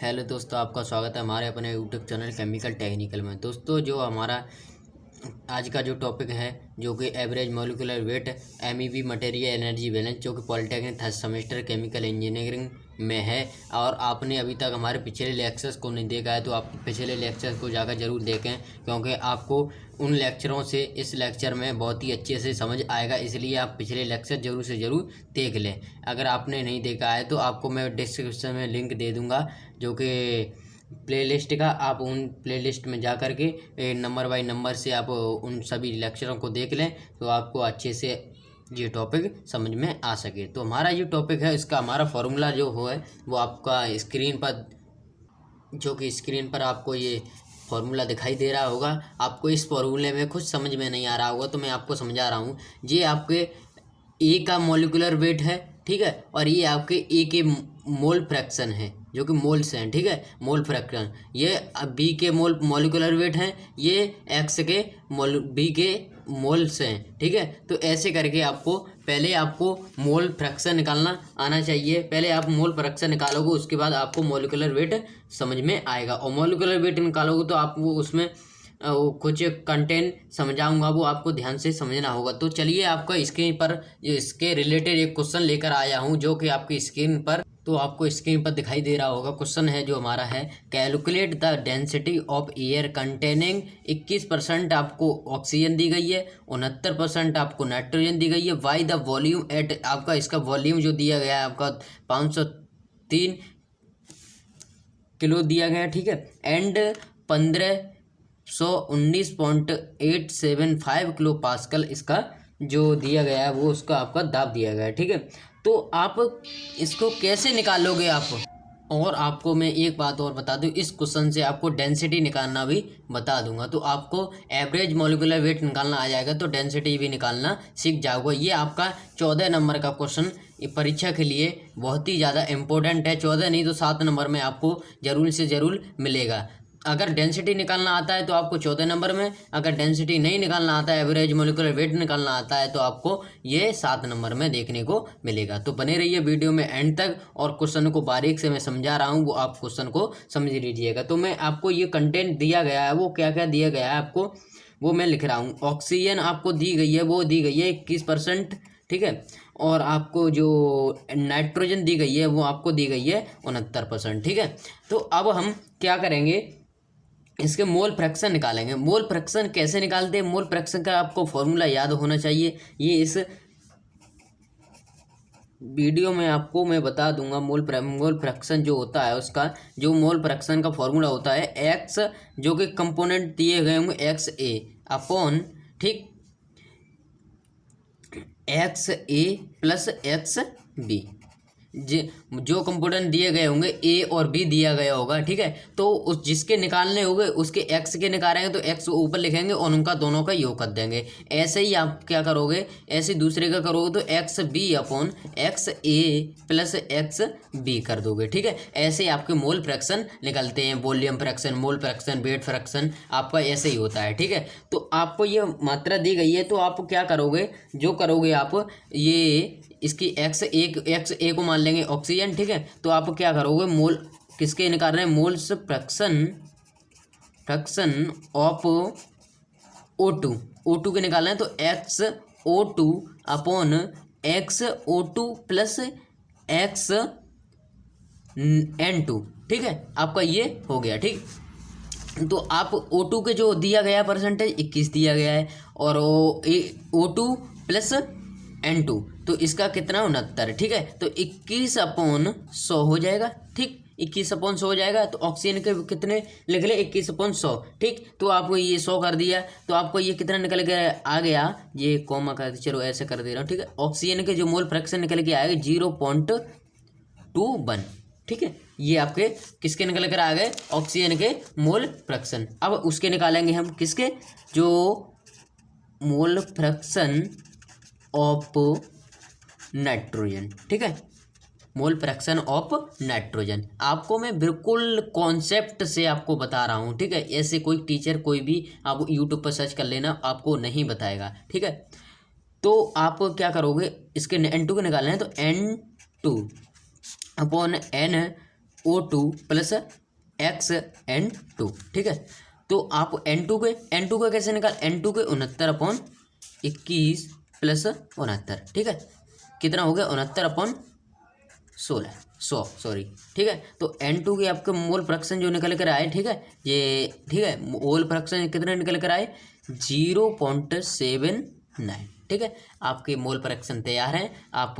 Hello दोस्तों, आपका स्वागत है हमारे अपने यूट्यूब चैनल केमिकल टेक्निकल में। दोस्तों, जो हमारा आज का जो टॉपिक है जो कि average molecular wait MeV material energy balance, जो कि polytechnic third semester chemical engineering में है। और आपने अभी तक हमारे पिछले लेक्चर्स को नहीं देखा है तो आप पिछले लेक्चर्स को जाकर ज़रूर देखें, क्योंकि आपको उन लेक्चरों से इस लेक्चर में बहुत ही अच्छे से समझ आएगा। इसलिए आप पिछले लेक्चर ज़रूर से ज़रूर देख लें। अगर आपने नहीं देखा है तो आपको मैं डिस्क्रिप्शन में लिंक दे दूँगा, जो कि प्लेलिस्ट का। आप उन प्लेलिस्ट में जा कर के नंबर बाय नंबर से आप उन सभी लेक्चरों को देख लें, तो आपको अच्छे से ये टॉपिक समझ में आ सके। तो हमारा जो टॉपिक है, इसका हमारा फॉर्मूला जो है वो आपका स्क्रीन पर, जो कि स्क्रीन पर आपको ये फॉर्मूला दिखाई दे रहा होगा। आपको इस फॉर्मूले में कुछ समझ में नहीं आ रहा होगा तो मैं आपको समझा रहा हूँ। ये आपके ए का मॉलिक्यूलर वेट है, ठीक है, और ये आपके ए के मोल फ्रैक्शन है, जो कि मोल्स हैं, ठीक है, मोल फ्रैक्शन। ये बी के मॉलिक्यूलर वेट हैं, ये एक्स के बी के मोल्स हैं, ठीक है। तो ऐसे करके आपको पहले आपको मोल फ्रैक्शन निकालना आना चाहिए। पहले आप मोल फ्रैक्शन निकालोगे, उसके बाद आपको मॉलिक्यूलर वेट समझ में आएगा। और मॉलिक्यूलर वेट निकालोगे तो आपको उसमें कुछ कंटेंट समझाऊंगा, वो आपको ध्यान से समझना होगा। तो चलिए, आपका स्क्रीन पर इसके रिलेटेड एक क्वेश्चन लेकर आया हूं, जो कि आपकी स्क्रीन पर, तो आपको स्क्रीन पर दिखाई दे रहा होगा। क्वेश्चन है जो हमारा है, calculate the density of air containing. 21% आपको ऑक्सीजन दी गई है, 69% आपको नाइट्रोजन दी गई है। वाई द वॉल्यूम एट, आपका इसका वॉल्यूम जो दिया गया है आपका 503 किलो दिया गया है, ठीक है। एंड 1519.875 किलो पास्कल इसका जो दिया गया है, वो उसका आपका दाब दिया गया है, ठीक है। तो आप इसको कैसे निकालोगे आप, और आपको मैं एक बात और बता दूं, इस क्वेश्चन से आपको डेंसिटी निकालना भी बता दूंगा। तो आपको एवरेज मॉलिक्यूलर वेट निकालना आ जाएगा, तो डेंसिटी भी निकालना सीख जाओगे। ये आपका 14 नंबर का क्वेश्चन परीक्षा के लिए बहुत ही ज़्यादा इंपॉर्टेंट है। 14 नहीं तो 7 नंबर में आपको ज़रूर से ज़रूर मिलेगा। अगर डेंसिटी निकालना आता है तो आपको 14 नंबर में, अगर डेंसिटी नहीं निकालना आता है, एवरेज मॉलिक्यूलर वेट निकालना आता है, तो आपको ये 7 नंबर में देखने को मिलेगा। तो बने रहिए वीडियो में एंड तक, और क्वेश्चन को बारीक से मैं समझा रहा हूँ, वो आप क्वेश्चन को समझ लीजिएगा। तो मैं आपको ये कंटेंट दिया गया है, वो क्या क्या दिया गया है आपको, वो मैं लिख रहा हूँ। ऑक्सीजन आपको दी गई है, वो दी गई है 21%, ठीक है। और आपको जो नाइट्रोजन दी गई है, वो आपको दी गई है 69%, ठीक है। तो अब हम क्या करेंगे, इसके मोल फ्रैक्शन निकालेंगे। मोल फ्रैक्शन कैसे निकालते हैं, मोल फ्रैक्शन का आपको फॉर्मूला याद होना चाहिए। ये इस वीडियो में आपको मैं बता दूंगा। मोल फ्रैक्शन जो होता है, उसका जो मोल फ्रैक्शन का फॉर्मूला होता है, एक्स जो कि कंपोनेंट दिए गए होंगे, एक्स ए अपॉन, ठीक, एक्स ए प्लस एक्स बी। जो कंपोनेंट दिए गए होंगे, ए और बी दिया गया होगा, ठीक है। तो उस जिसके निकालने होंगे उसके एक्स के निकालेंगे तो एक्स ऊपर लिखेंगे और उनका दोनों का योग कर देंगे। ऐसे ही आप क्या करोगे, ऐसे दूसरे का करोगे तो एक्स बी अपॉन एक्स ए प्लस एक्स बी कर दोगे, ठीक है। ऐसे ही आपके मोल फ्रैक्शन निकलते हैं। Volume fraction, mole fraction, weight fraction आपका ऐसे ही होता है, ठीक है। तो आपको ये मात्रा दी गई है, तो आप क्या करोगे, जो करोगे आप ये इसकी एक्स ए को मान लेंगे ऑक्सीजन, ठीक है। तो आप क्या करोगे, मोल किसके निकाल रहे हैं, मोल्स फ्रैक्शन ऑफ O2 के निकाल रहे हैं, तो x O2 upon x O2 plus x N2, ठीक है। आपका ये हो गया, ठीक। तो आप O2 के जो दिया गया परसेंटेज 21 दिया गया है, और O2 प्लस N2, तो इसका कितना 69, ठीक है। तो 21/100 हो जाएगा, ठीक, 21/100 हो जाएगा। तो ऑक्सीजन के कितने लिख ले, 21/100, ठीक। तो आपको ये 100 कर दिया, तो आपको ये कितना निकल के आ गया, ये कॉमा कर, चलो ऐसे कर दे रहा हूँ, ठीक है। ऑक्सीजन के जो मोल फ्रैक्शन निकल के आएगा 0.21, ठीक है। ये आपके किसके निकल कर आ गए, ऑक्सीजन के मोल फ्रैक्शन। अब उसके निकालेंगे हम, किसके, जो मोल फ्रैक्शन ऑफ नाइट्रोजन, ठीक है, मोल फ्रैक्शन ऑफ नाइट्रोजन। आपको मैं बिल्कुल कॉन्सेप्ट से आपको बता रहा हूँ, ठीक है। ऐसे कोई टीचर कोई भी आप यूट्यूब पर सर्च कर लेना, आपको नहीं बताएगा, ठीक है। तो आप क्या करोगे, इसके N2 के निकालना है, तो N2 upon N O2 plus XN2, ठीक है। तो आप N2 का कैसे निकाल, N2 के 69/21 प्लस 69, ठीक है। कितना हो गया 69/100, सॉरी, ठीक है। तो N2 के आपके मोल फ्रैक्शन जो निकल कर आए, ठीक है, ये ठीक है, मोल फ्रैक्शन कितने निकल कर आए 0.79, ठीक है। आपके मोल फ्रैक्शन तैयार हैं। आप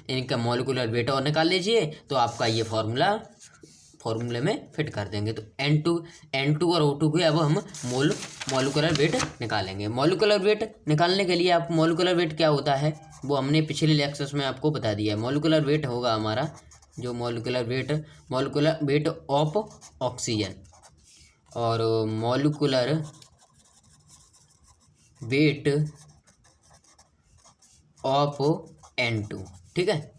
इनका मॉलिक्यूलर वेट और निकाल लीजिए, तो आपका ये फॉर्मूले में फिट कर देंगे। तो N2 और O2 के अब हम मॉलिक्यूलर वेट निकालेंगे। मॉलिक्यूलर वेट निकालने के लिए आप मॉलिक्यूलर वेट क्या होता है वो हमने पिछले लेक्चर्स में आपको बता दिया है। मॉलिक्यूलर वेट होगा हमारा जो मॉलिक्यूलर वेट ऑफ ऑक्सीजन और मॉलिक्यूलर वेट ऑफ N2, ठीक है।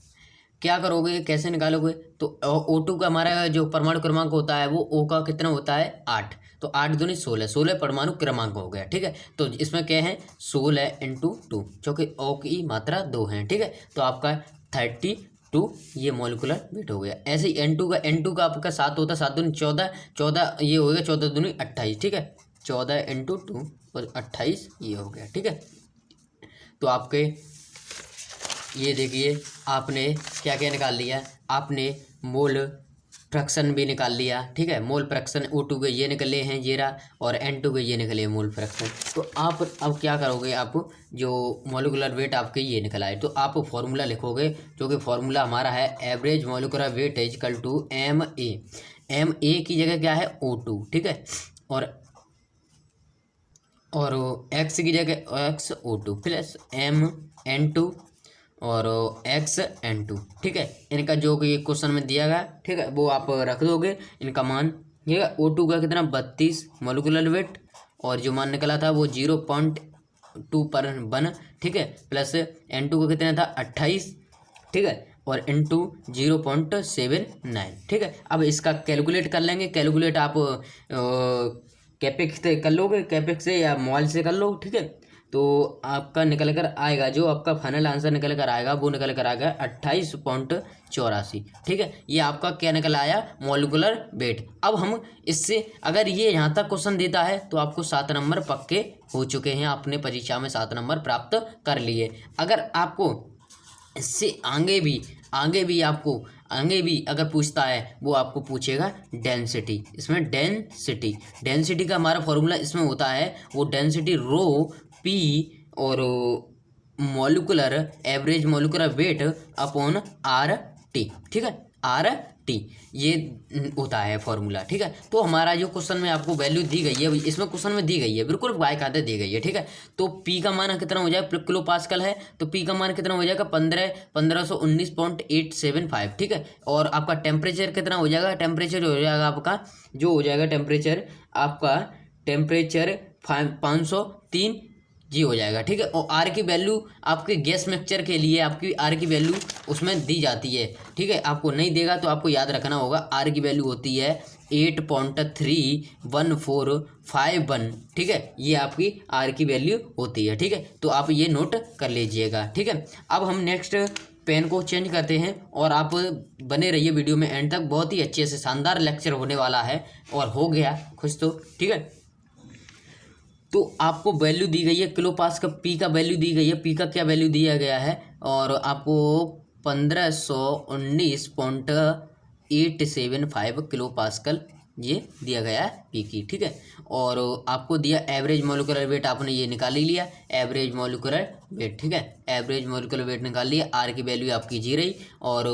क्या करोगे, कैसे निकालोगे, तो O2 का हमारा जो परमाणु क्रमांक होता है वो O का कितना होता है 8, तो 8 दूनी 16 परमाणु क्रमांक हो गया, ठीक है। तो इसमें क्या है 16 × 2, क्योंकि O की मात्रा 2 है, ठीक है। तो आपका 32 ये मॉलिक्यूलर वेट हो गया। ऐसे ही N2 का आपका 7 होता है, 7 दूनी 14 ये हो गया, 14 दूनी 28, ठीक है। 14 × 2 और 28 ये हो गया, ठीक है। तो आपके ये देखिए आपने क्या क्या निकाल लिया, आपने मोल फ्रैक्शन भी निकाल लिया, ठीक है। मोल फ्रैक्शन O2 के ये निकले हैं जीरा और N2 के ये निकले मोल फ्रैक्शन। तो आप अब क्या करोगे, आप जो मॉलिक्यूलर वेट आपके ये निकल आए, तो आप फॉर्मूला लिखोगे, जो कि फॉर्मूला हमारा है average molecular weight is equal to MA। MA की जगह क्या है O2, ठीक है, और X की जगह XO2 प्लस MN2 और XN2, ठीक है। इनका जो कि क्वेश्चन में दिया गया, ठीक है, वो आप रख दोगे इनका मान, ठीक है। O2 का कितना 32 मॉलिक्यूलर वेट और जो मान निकला था वो 0.2/1, ठीक है, प्लस N2 का कितना था 28, ठीक है, और N2 0.79, ठीक है। अब इसका कैलकुलेट कर लेंगे। कैलकुलेट आप कैपेक्स से कर लोगे, कैपेक्स से या मोल से कर लो, ठीक है। तो आपका निकल कर आएगा, जो आपका फाइनल आंसर निकल कर आएगा वो निकल कर आएगा 28.84, ठीक है। ये आपका क्या निकल आया मॉलिक्यूलर वेट। अब हम इससे अगर ये यहाँ तक क्वेश्चन देता है तो आपको 7 नंबर पक्के हो चुके हैं, आपने परीक्षा में 7 नंबर प्राप्त कर लिए। अगर आपको इससे आगे भी अगर पूछता है, वो आपको पूछेगा डेंसिटी। इसमें डेंसिटी का हमारा फॉर्मूला इसमें होता है, वो डेंसिटी रो P और molecular average molecular weight upon RT, ठीक है, RT ये होता है फॉर्मूला, ठीक है। तो हमारा जो क्वेश्चन में आपको वैल्यू दी गई है, इसमें क्वेश्चन में दी गई है, बिल्कुल बाकायदे दी गई है, ठीक है। तो P का मान कितना हो जाएगा, किलो पास्कल है, तो P का मान कितना हो जाएगा 1519.875, ठीक है। और आपका टेम्परेचर कितना हो जाएगा, टेम्परेचर हो जाएगा आपका जो हो जाएगा टेम्परेचर 503 जी हो जाएगा, ठीक है। और R की वैल्यू आपके गैस मिक्सचर के लिए आपकी R की वैल्यू उसमें दी जाती है, ठीक है। आपको नहीं देगा तो आपको याद रखना होगा, R की वैल्यू होती है 8.31451, ठीक है। ये आपकी R की वैल्यू होती है, ठीक है। तो आप ये नोट कर लीजिएगा, ठीक है। अब हम नेक्स्ट पेन को चेंज करते हैं और आप बने रहिए वीडियो में एंड तक, बहुत ही अच्छे से शानदार लेक्चर होने वाला है और हो गया खुश, तो ठीक है। तो आपको वैल्यू दी गई है किलो पास का, P का वैल्यू दी गई है, P का क्या वैल्यू दिया गया है, और आपको 1519.875 किलो पास्कल ये दिया गया है P की, ठीक है। और आपको दिया एवरेज मॉलिक्यूलर वेट, आपने ये निकाल ही लिया एवरेज मॉलिक्यूलर वेट, ठीक है। एवरेज मॉलिक्यूलर वेट निकाल लिया, R की वैल्यू आपकी 0 और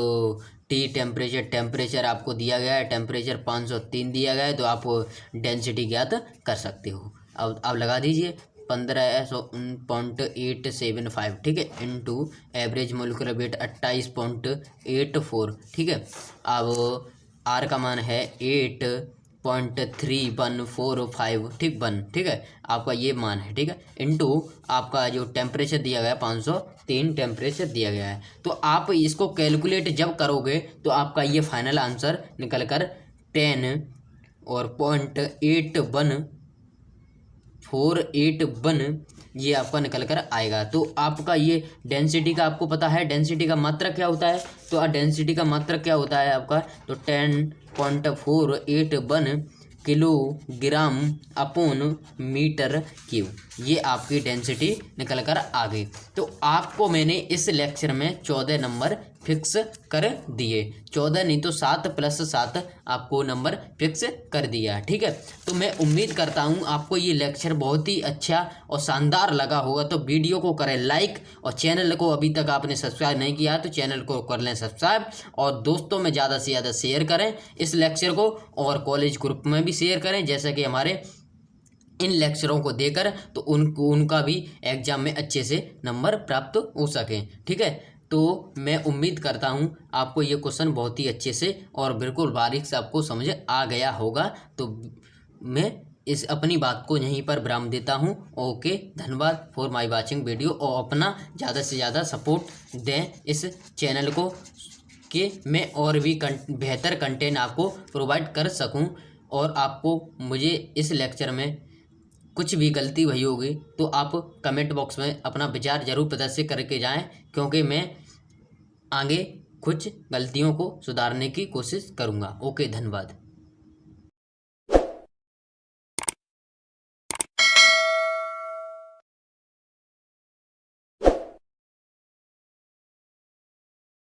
T टेम्परेचर आपको दिया गया है, टेम्परेचर 503 दिया गया है, तो आप डेंसिटी ज्ञात कर सकते हो। अब लगा दीजिए 15.875, ठीक है, इनटू एवरेज मॉलिक्यूलर वेट 28.84, ठीक है। अब R का मान है 8.3145, ठीक है, आपका ये मान है, ठीक है, इनटू आपका जो टेम्परेचर दिया गया है 503 टेम्परेचर दिया गया है। तो आप इसको कैलकुलेट जब करोगे तो आपका ये फाइनल आंसर निकल कर 10 और 0.81 ये आपका निकल कर आएगा। तो आपका ये डेंसिटी का आपको पता है, डेंसिटी का मात्रक क्या होता है, तो डेंसिटी का मात्रक क्या होता है आपका, तो 10 0.481 किलोग्राम अपॉन मीटर क्यूब। ये आपकी डेंसिटी निकल कर आ गई। तो आपको मैंने इस लेक्चर में 14 नंबर फिक्स कर दिए, 14 नहीं तो 7 + 7 आपको नंबर फिक्स कर दिया। ठीक है, तो मैं उम्मीद करता हूँ आपको ये लेक्चर बहुत ही अच्छा और शानदार लगा होगा। तो वीडियो को करें लाइक, और चैनल को अभी तक आपने सब्सक्राइब नहीं किया है तो चैनल को कर लें सब्सक्राइब, और दोस्तों में ज़्यादा से ज़्यादा शेयर करें इस लेक्चर को, और कॉलेज ग्रुप में भी शेयर करें, जैसे कि हमारे इन लेक्चरों को देकर तो उनका भी एग्जाम में अच्छे से नंबर प्राप्त हो सकें। ठीक है, तो मैं उम्मीद करता हूँ आपको ये क्वेश्चन बहुत ही अच्छे से और बिल्कुल बारीक से आपको समझ आ गया होगा। तो मैं इस अपनी बात को यहीं पर विराम देता हूँ। ओके, धन्यवाद फॉर माय वाचिंग वीडियो, और अपना ज़्यादा से ज़्यादा सपोर्ट दें इस चैनल को कि मैं और भी बेहतर कंटेंट आपको प्रोवाइड कर सकूं। और आपको मुझे इस लेक्चर में कुछ भी गलती हुई होगी तो आप कमेंट बॉक्स में अपना विचार जरूर प्रदर्शित करके जाएं, क्योंकि मैं आगे कुछ गलतियों को सुधारने की कोशिश करूंगा। ओके, धन्यवाद।